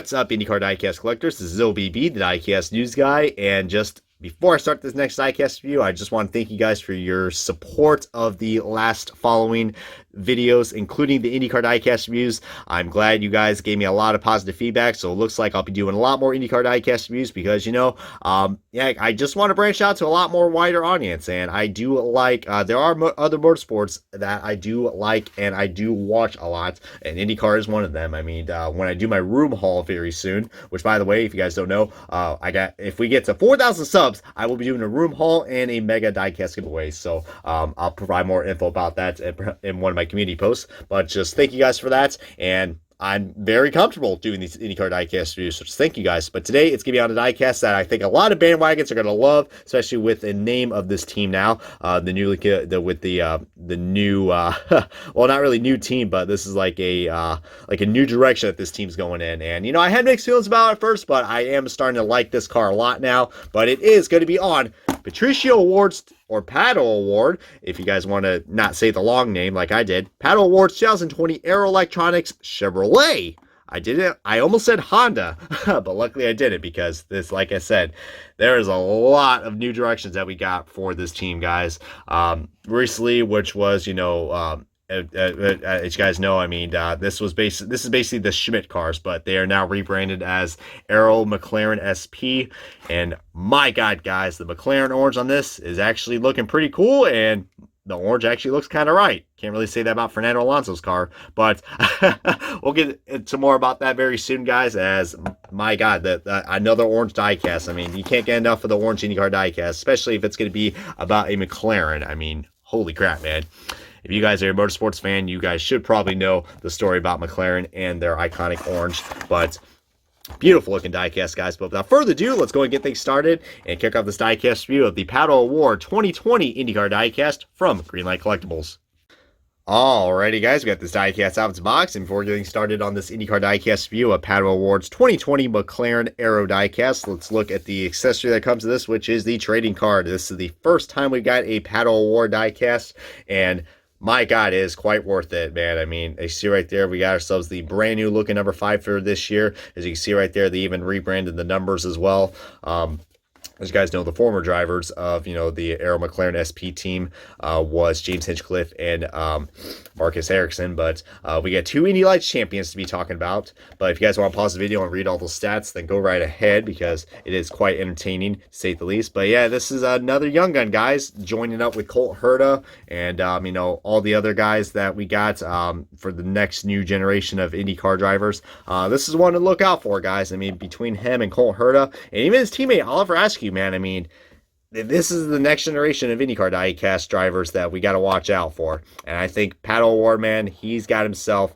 What's up, IndyCar Diecast collectors? This is OBB, the Diecast news guy, and just before I start this next Diecast review, I just want to thank you guys for your support of the last following videos, including the IndyCar Diecast reviews. I'm glad you guys gave me a lot of positive feedback, so it looks like I'll be doing a lot more IndyCar Diecast reviews because, yeah, I just want to branch out to a lot more wider audience, and I do like, there are other motorsports that I do like and I do watch a lot, and IndyCar is one of them. I mean, when I do my room haul very soon, which, by the way, if you guys don't know, if we get to 4,000 subs, I will be doing a room haul and a mega diecast giveaway. So I'll provide more info about that in one of my community posts. But just thank you guys for that. And I'm very comfortable doing these IndyCar diecast reviews, so just thank you guys. But today it's going to be on a diecast that I think a lot of bandwagons are going to love, especially with the name of this team now. The new, well, not really new team, but this is like a new direction that this team's going in. And I had mixed feelings about it at first, but I am starting to like this car a lot now. But it is going to be on Patricio Awards, or Pato Award, if you guys want to not say the long name like I did. Pato Awards 2020 Aero Electronics Chevrolet. I didn't. I almost said Honda, but luckily I didn't, because this, like I said, there is a lot of new directions that we got for this team, guys. Recently, which was, as you guys know, I mean, this is basically the Schmidt cars, but they are now rebranded as Aero McLaren SP. And my God, guys, the McLaren orange on this is actually looking pretty cool, and the orange actually looks kind of right. Can't really say that about Fernando Alonso's car, but we'll get into more about that very soon, guys. As my God, another orange diecast. I mean, you can't get enough of the orange IndyCar diecast, especially if it's going to be about a McLaren. I mean, holy crap, man. If you guys are a motorsports fan, you guys should probably know the story about McLaren and their iconic orange. But beautiful looking diecast, guys. But without further ado, let's go and get things started and kick off this diecast review of the Pato Award 2020 IndyCar diecast from Greenlight Collectibles. Alrighty, guys, we got this diecast out of its box, and before getting started on this IndyCar diecast review of Pato Awards 2020 McLaren Aero diecast, let's look at the accessory that comes to this, which is the trading card. This is the first time we got a Pato Award diecast, and my God, it is quite worth it, man. I mean, you see right there, we got ourselves the brand new looking number 5 for this year. As you can see right there, they even rebranded the numbers as well. As you guys know, the former drivers of, the Aero McLaren SP team was James Hinchcliffe and Marcus Ericsson. But we got 2 Indy Lights champions to be talking about. But if you guys want to pause the video and read all those stats, then go right ahead, because it is quite entertaining, to say the least. But yeah, this is another young gun, guys, joining up with Colt Herta and, all the other guys that we got for the next new generation of IndyCar drivers. This is one to look out for, guys. I mean, between him and Colt Herta, and even his teammate Oliver Askew, man, I mean, this is the next generation of IndyCar diecast drivers that we got to watch out for. And I think Pato Award, man, he's got himself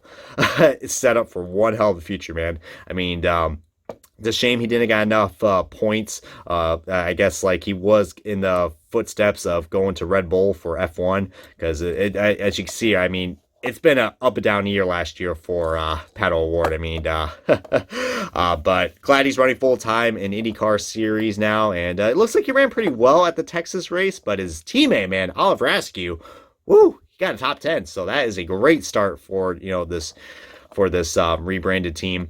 set up for one hell of a future, man. I mean, it's a shame he didn't get enough points. I guess, like, he was in the footsteps of going to Red Bull for F1, because as you can see, I mean, it's been an up and down year last year for Pato Award. I mean, but glad he's running full time in IndyCar series now, and it looks like he ran pretty well at the Texas race. But his teammate, man, Oliver Askew, woo, he got a top 10, so that is a great start for this rebranded team.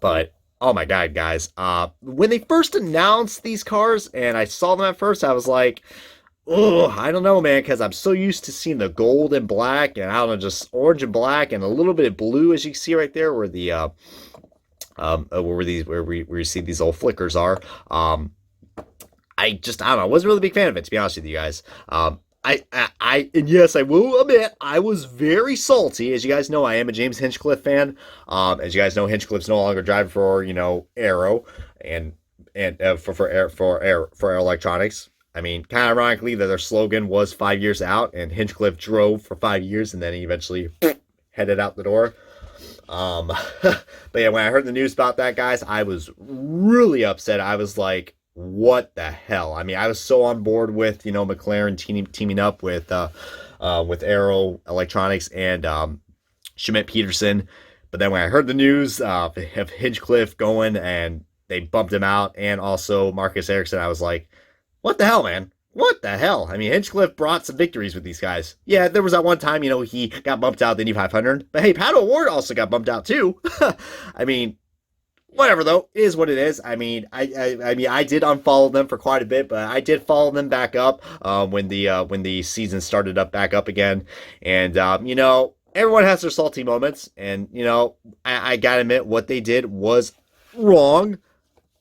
But oh my God, guys, when they first announced these cars and I saw them at first, I was like, oh, I don't know, man, because I'm so used to seeing the gold and black, and I don't know, just orange and black and a little bit of blue, as you can see right there, where the where we see these little flickers are. I don't know, I wasn't really a big fan of it, to be honest with you guys. And yes, I will admit, I was very salty. As you guys know, I am a James Hinchcliffe fan. As you guys know, Hinchcliffe's no longer driving for, Aero and for Aero Electronics. I mean, kind of ironically that their slogan was 5 years out, and Hinchcliffe drove for 5 years, and then he eventually headed out the door. But yeah, when I heard the news about that, guys, I was really upset. I was like, what the hell? I mean, I was so on board with, McLaren teaming up with Aero Electronics and Schmidt Peterson. But then when I heard the news of Hinchcliffe going, and they bumped him out, and also Marcus Ericsson, I was like, what the hell, man? What the hell? I mean, Hinchcliffe brought some victories with these guys. Yeah, there was that one time, he got bumped out the Indy 500. But hey, Pato Award also got bumped out too. I mean, Whatever though, it is what it is. I mean, I did unfollow them for quite a bit, but I did follow them back up when the season started up back up again, and everyone has their salty moments, and I gotta admit what they did was wrong.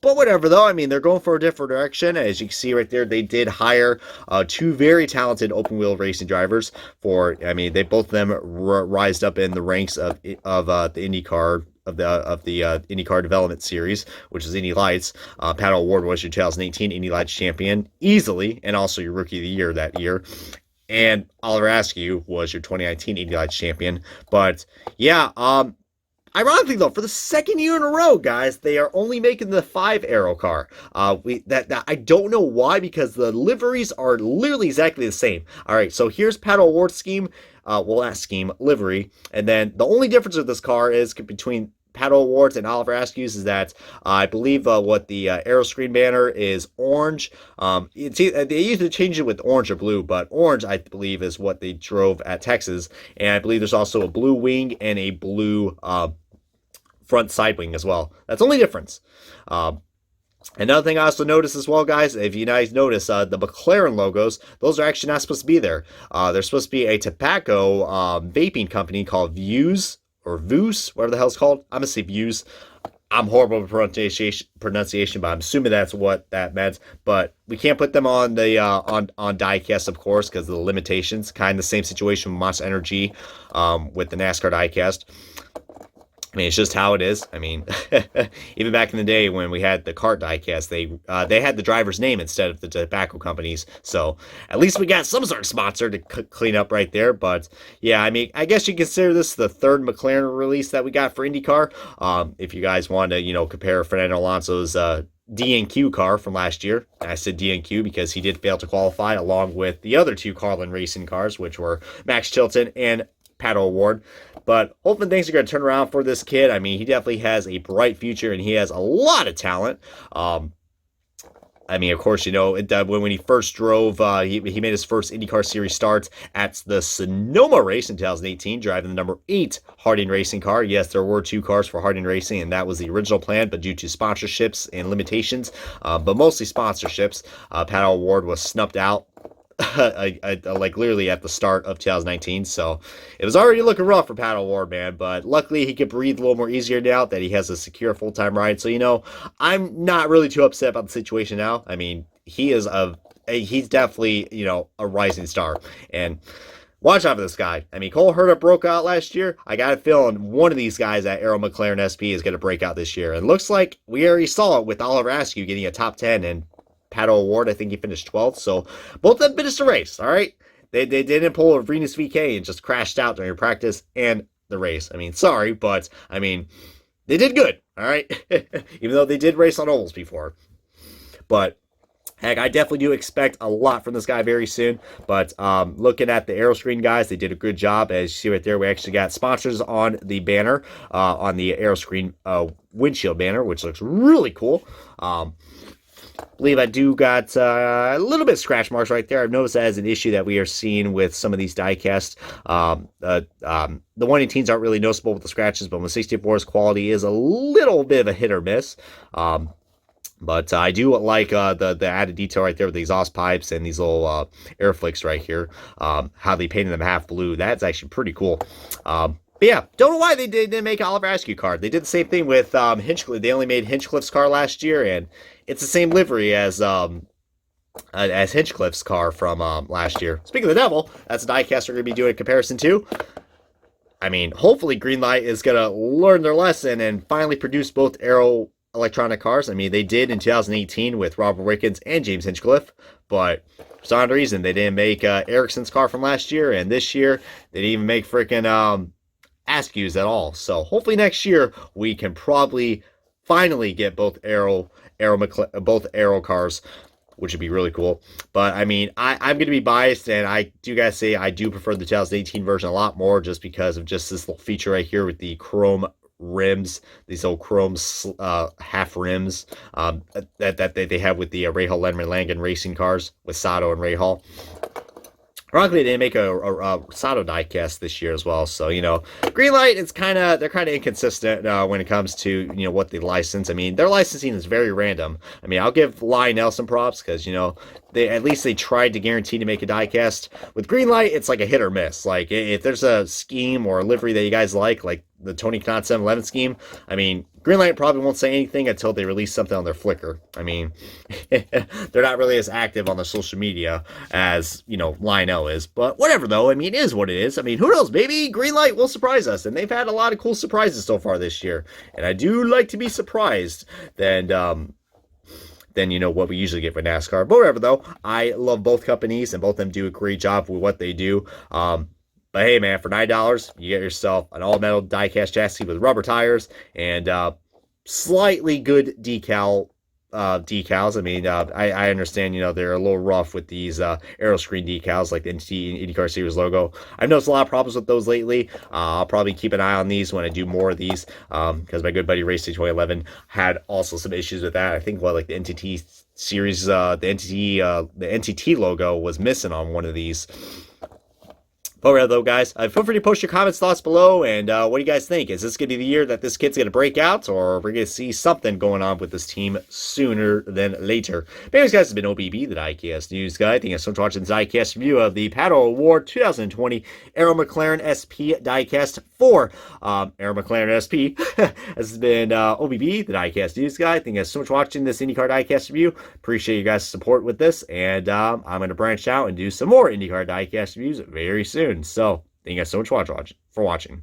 But whatever, though. I mean, they're going for a different direction. As you can see right there, they did hire two very talented open wheel racing drivers. I mean, they both of them rised up in the ranks of the IndyCar of the IndyCar development series, which is Indy Lights. Pato O'Ward was your 2018 Indy Lights champion easily, and also your Rookie of the Year that year. And Oliver Askew was your 2019 Indy Lights champion. But yeah, ironically, though, for the second year in a row, guys, they are only making the 5-aero car. That I don't know why, because the liveries are literally exactly the same. All right, so here's Pato O'Ward's scheme. Not scheme, livery. And then the only difference with this car is between Pato O'Ward's and Oliver Askew's is that I believe what the aero screen banner is orange. They usually change it with orange or blue, but orange, I believe, is what they drove at Texas. And I believe there's also a blue wing and a blue front side wing as well. That's the only difference. Another thing I also noticed as well, guys, if you guys notice, the Mclaren logos, those are actually not supposed to be there. They're supposed to be a tobacco vaping company called Vuse, or Voos, whatever the hell it's called. I'm going to say Vuse. I'm horrible with pronunciation, but I'm assuming that's what that meant. But we can't put them on the on diecast, of course, because of the limitations. Kind of the same situation with Monster Energy with the NASCAR diecast. I mean, it's just how it is. I mean, even back in the day when we had the kart diecast, they had the driver's name instead of the tobacco companies. So at least we got some sort of sponsor to clean up right there. But yeah, I mean, I guess you consider this the third McLaren release that we got for IndyCar. If you guys want to, compare Fernando Alonso's D&Q car from last year. I said D&Q because he did fail to qualify along with the other two Carlin Racing cars, which were Max Chilton and Pato O'Ward. But hopefully things are going to turn around for this kid. I mean, he definitely has a bright future, and he has a lot of talent. I mean, of course, when he first drove, he made his first IndyCar Series start at the Sonoma race in 2018, driving the number 8 Harding Racing car. Yes, there were 2 cars for Harding Racing, and that was the original plan, but due to sponsorships and limitations, but mostly sponsorships, Pato O'Ward was snubbed out. Like literally at the start of 2019, so it was already looking rough for Pato O'Ward, man. But luckily, he could breathe a little more easier now that he has a secure full-time ride. So I'm not really too upset about the situation now. I mean, he's definitely a rising star, and watch out for this guy. I mean, Cole Herta broke out last year. I got a feeling one of these guys at Aero McLaren SP is going to break out this year, and looks like we already saw it with Oliver Askew getting a top 10 and Pato O'Ward, I think he finished 12th, so both of them finished the race, all right? They didn't pull a Venus VK and just crashed out during practice and the race. I mean, sorry, but, I mean, they did good, all right? Even though they did race on ovals before. But, heck, I definitely do expect a lot from this guy very soon. But looking at the aero screen guys, they did a good job. As you see right there, we actually got sponsors on the banner, on the aero screen windshield banner, which looks really cool. Believe I do got a little bit of scratch marks right there. I've noticed that as an issue that we are seeing with some of these diecasts. The 118s aren't really noticeable with the scratches, but with 64's quality is a little bit of a hit or miss. But I do like the added detail right there with the exhaust pipes and these little air flicks right here. How they painted them half blue. That's actually pretty cool. But yeah, don't know why they didn't make Oliver Askew car. They did the same thing with Hinchcliffe. They only made Hinchcliffe's car last year, and it's the same livery as Hinchcliffe's car from last year. Speaking of the devil, that's a diecast we're going to be doing a comparison to. I mean, hopefully Greenlight is going to learn their lesson and finally produce both aero electronic cars. I mean, they did in 2018 with Robert Wickens and James Hinchcliffe, but for some odd reason, they didn't make Ericsson's car from last year, and this year, they didn't even make freaking Askew's at all. So hopefully next year, we can probably finally get both aero cars, which would be really cool. But I mean, I'm going to be biased, and I do gotta say I do prefer the 2018 version a lot more, just because of just this little feature right here with the chrome rims, these old chrome half rims that they have with the Rahal Lemon Langen racing cars with Sato and Rahal. Ironically, they didn't make a Sato diecast this year as well. So, Greenlight, they're kind of inconsistent when it comes to, what they license. I mean, their licensing is very random. I mean, I'll give Lionel some props because, at least they tried to guarantee to make a diecast. With Greenlight, it's like a hit or miss. Like, if there's a scheme or a livery that you guys like the Tony Kanaan 711 scheme, I mean, Greenlight probably won't say anything until they release something on their Flickr. I mean, they're not really as active on their social media as, Lionel is. But whatever, though. I mean, it is what it is. I mean, who knows? Maybe Greenlight will surprise us. And they've had a lot of cool surprises so far this year. And I do like to be surprised than what we usually get with NASCAR. But whatever, though. I love both companies, and both of them do a great job with what they do. But hey, man, for $9, you get yourself an all-metal diecast chassis with rubber tires and slightly good decals. I mean, I understand, they're a little rough with these aero screen decals like the IndyCar Series logo. I've noticed a lot of problems with those lately. I'll probably keep an eye on these when I do more of these because my good buddy Race Day 2011 had also some issues with that. I think, like the NTT Series, the NTT logo was missing on one of these. But rather, though, guys, feel free to post your comments, thoughts below, and what do you guys think? Is this going to be the year that this kid's going to break out, or we're going to see something going on with this team sooner than later? But anyways, guys, this has been OBB, the Diecast News Guy. Thank you so much for watching the Diecast review of the Pato Award 2020 Aero McLaren SP Diecast 4. Aero McLaren SP. This has been OBB, the Diecast News Guy. Thank you so much for watching this IndyCar Diecast review. Appreciate you guys' support with this, and I'm going to branch out and do some more IndyCar Diecast reviews very soon. So, thank you guys so much for watching.